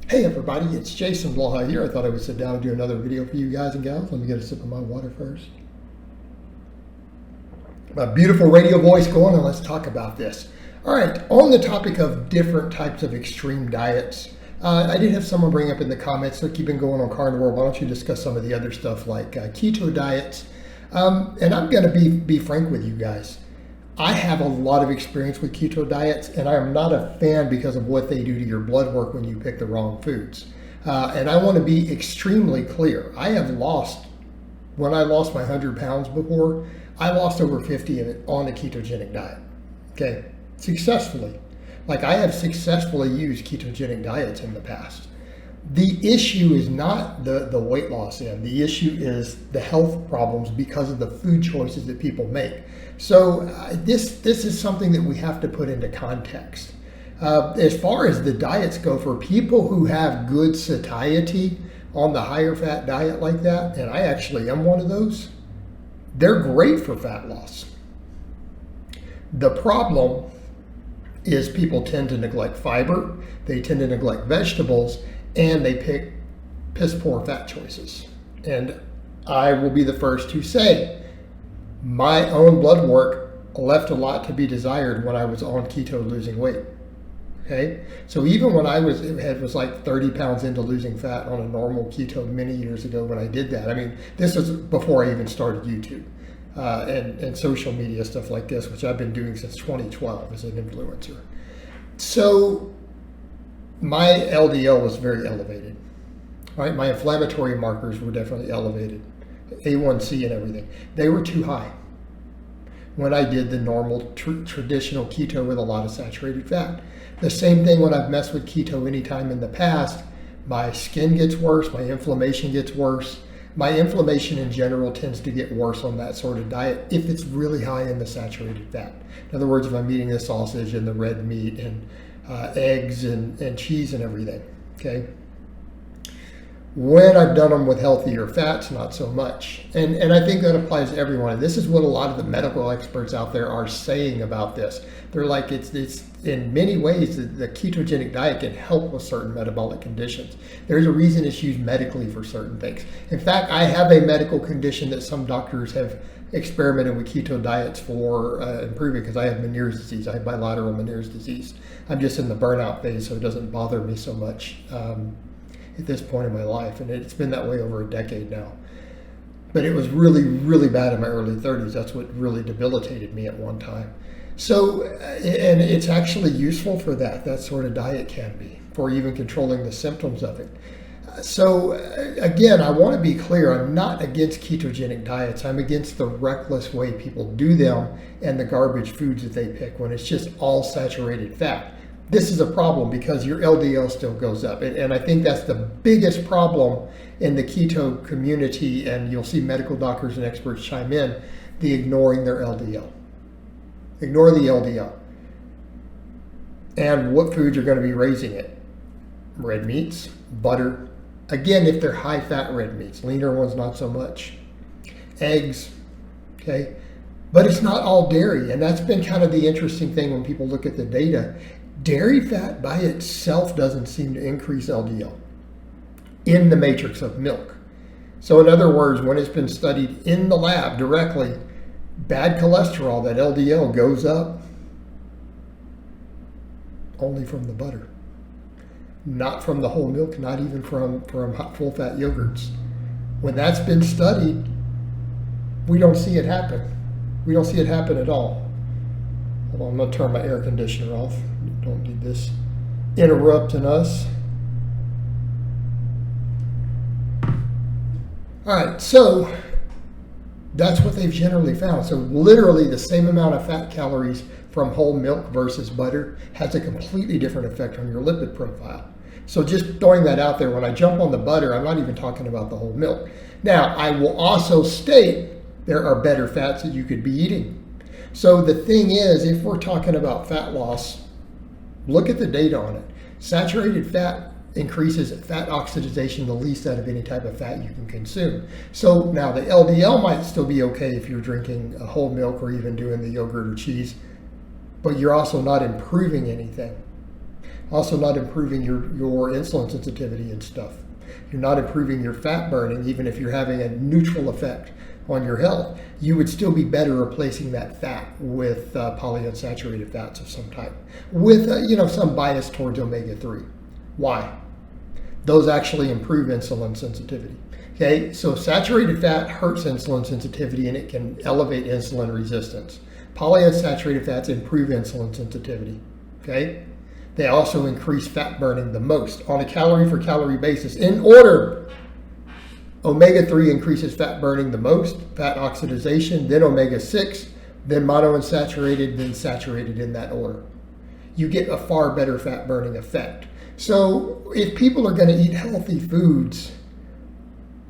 Hey everybody, it's Jason Blaha here. I thought I would sit down and do another video for you guys and gals. Let me get a sip of my water first. My beautiful radio voice going, and let's talk about this. All right, on the topic of different types of extreme diets, I did have someone bring up in the comments, look, you've been going on carnivore, why don't you discuss some of the other stuff like keto diets? And I'm going to be frank with you guys. I have a lot of experience with keto diets, and I am not a fan because of what they do to your blood work when you pick the wrong foods. And I want to be extremely clear. I have lost, when I lost my 100 pounds before, I lost over 50 of it on a ketogenic diet. Okay, successfully. Like I have successfully used ketogenic diets in the past. The issue is not the weight loss end. The issue is the health problems because of the food choices that people make. So this is something that we have to put into context. As far as the diets go, for people who have good satiety on the higher fat diet like that, and I actually am one of those, they're great for fat loss. The problem is people tend to neglect fiber, they tend to neglect vegetables, and they pick piss poor fat choices. And I will be the first to say, my own blood work left a lot to be desired when I was on keto losing weight. Okay, so even when I was like 30 pounds into losing fat on a normal keto many years ago when I did that. I mean, this was before I even started YouTube and social media stuff like this, which I've been doing since 2012 as an influencer. So my LDL was very elevated, right? My inflammatory markers were definitely elevated, A1C and everything. They were too high when I did the normal traditional keto with a lot of saturated fat. The same thing when I've messed with keto anytime in the past, my skin gets worse, my inflammation gets worse. My inflammation in general tends to get worse on that sort of diet if it's really high in the saturated fat. In other words, if I'm eating the sausage and the red meat and eggs and cheese and everything, okay? When I've done them with healthier fats, not so much. And I think that applies to everyone. And this is what a lot of the medical experts out there are saying about this. They're like, it's in many ways, the ketogenic diet can help with certain metabolic conditions. There's a reason it's used medically for certain things. In fact, I have a medical condition that some doctors have experimented with keto diets for improving because I have Meniere's disease. I have bilateral Meniere's disease. I'm just in the burnout phase, so it doesn't bother me so much at this point in my life. And it's been that way over a decade now. But it was really, really bad in my early 30s. That's what really debilitated me at one time. So, and it's actually useful for that sort of diet can be, for even controlling the symptoms of it. So again, I want to be clear, I'm not against ketogenic diets. I'm against the reckless way people do them and the garbage foods that they pick when it's just all saturated fat. This is a problem because your LDL still goes up. And I think that's the biggest problem in the keto community, and you'll see medical doctors and experts chime in, the ignoring their LDL. Ignore the LDL. And what foods are going to be raising it? Red meats, butter. Again, if they're high fat red meats, leaner ones not so much. Eggs, okay? But it's not all dairy, and that's been kind of the interesting thing when people look at the data. Dairy fat by itself doesn't seem to increase LDL in the matrix of milk. So in other words, when it's been studied in the lab directly, bad cholesterol, that LDL goes up only from the butter. Not from the whole milk, not even from full fat yogurts. When that's been studied, we don't see it happen. We don't see it happen at all. Hold on, I'm going to turn my air conditioner off. Don't need this interrupting us. All right, so that's what they've generally found. So literally the same amount of fat calories from whole milk versus butter has a completely different effect on your lipid profile. So just throwing that out there, when I jump on the butter, I'm not even talking about the whole milk. Now, I will also state there are better fats that you could be eating. So the thing is, if we're talking about fat loss, look at the data on it. Saturated fat increases fat oxidation the least out of any type of fat you can consume. So now the LDL might still be okay if you're drinking a whole milk or even doing the yogurt or cheese, but you're also not improving anything. Also not improving your insulin sensitivity and stuff. You're not improving your fat burning, even if you're having a neutral effect on your health. You would still be better replacing that fat with polyunsaturated fats of some type, with some bias towards omega-3. Why? Those actually improve insulin sensitivity. Okay, so saturated fat hurts insulin sensitivity and it can elevate insulin resistance. Polyunsaturated fats improve insulin sensitivity. Okay, they also increase fat burning the most on a calorie for calorie basis. In order, omega-3 increases fat burning the most, fat oxidation, then omega-6, then monounsaturated, then saturated in that order. You get a far better fat burning effect. So if people are going to eat healthy foods,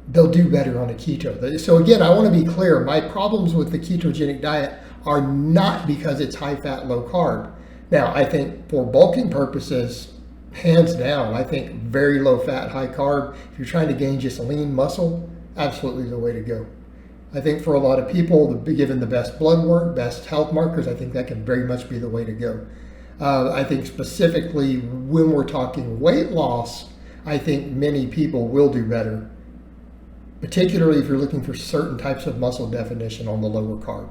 they'll do better on a keto. So again, I want to be clear, my problems with the ketogenic diet are not because it's high fat, low carb. Now, I think for bulking purposes, hands down, I think very low fat, high carb, if you're trying to gain just lean muscle, absolutely the way to go. I think for a lot of people, given the best blood work, best health markers, I think that can very much be the way to go. I think specifically when we're talking weight loss, I think many people will do better, particularly if you're looking for certain types of muscle definition on the lower carb.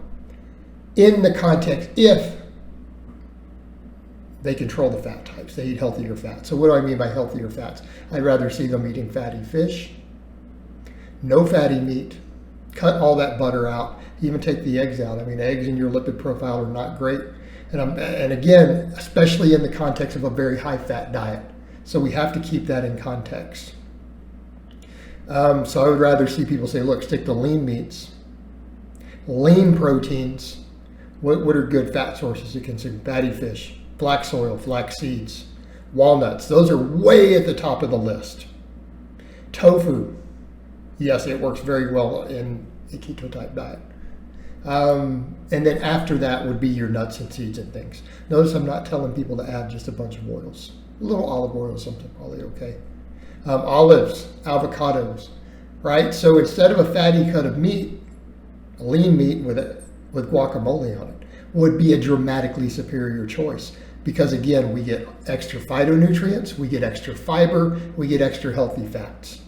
In the context, if they control the fat types, they eat healthier fats. So what do I mean by healthier fats? I'd rather see them eating fatty fish, no fatty meat, cut all that butter out, even take the eggs out. I mean, eggs in your lipid profile are not great. And again, especially in the context of a very high fat diet. So we have to keep that in context. So I would rather see people say, look, stick to lean meats, lean proteins. What are good fat sources to consume? Fatty fish, flax oil, flax seeds, walnuts. Those are way at the top of the list. Tofu. Yes, it works very well in a keto type diet. And then after that would be your nuts and seeds and things. Notice I'm not telling people to add just a bunch of oils. A little olive oil is something probably okay. Olives, avocados, right? So instead of a fatty cut of meat, a lean meat with guacamole on it would be a dramatically superior choice. Because again, we get extra phytonutrients, we get extra fiber, we get extra healthy fats.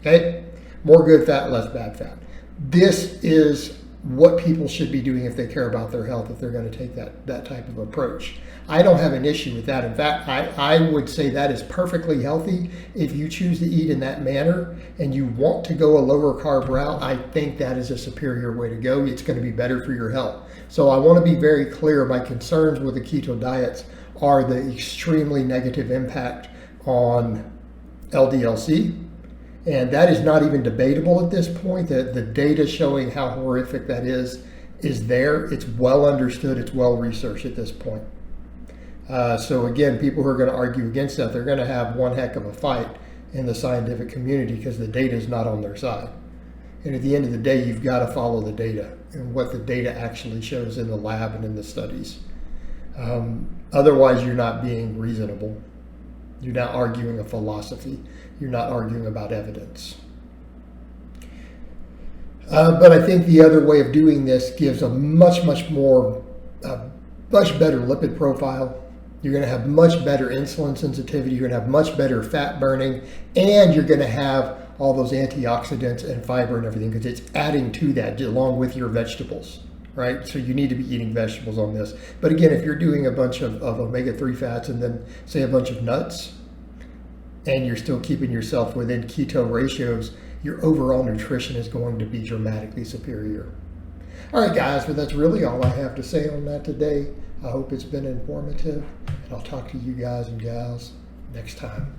Okay? More good fat, less bad fat. This is what people should be doing if they care about their health, if they're going to take that type of approach. I don't have an issue with that. In fact, I would say that is perfectly healthy. If you choose to eat in that manner and you want to go a lower carb route, I think that is a superior way to go. It's going to be better for your health. So I want to be very clear. My concerns with the keto diets are the extremely negative impact on LDL-C. And that is not even debatable at this point. The data showing how horrific that is there. It's well understood. It's well researched at this point. So again, people who are going to argue against that, they're going to have one heck of a fight in the scientific community because the data is not on their side. And at the end of the day, you've got to follow the data and what the data actually shows in the lab and in the studies. Otherwise, you're not being reasonable. You're not arguing a philosophy. You're not arguing about evidence. But I think the other way of doing this gives a much better lipid profile. You're going to have much better insulin sensitivity. You're going to have much better fat burning, and you're going to have all those antioxidants and fiber and everything because it's adding to that along with your vegetables, right? So you need to be eating vegetables on this. But again, if you're doing a bunch of omega-3 fats and then say a bunch of nuts, and you're still keeping yourself within keto ratios, your overall nutrition is going to be dramatically superior. All right, guys, but that's really all I have to say on that today. I hope it's been informative, and I'll talk to you guys and gals next time.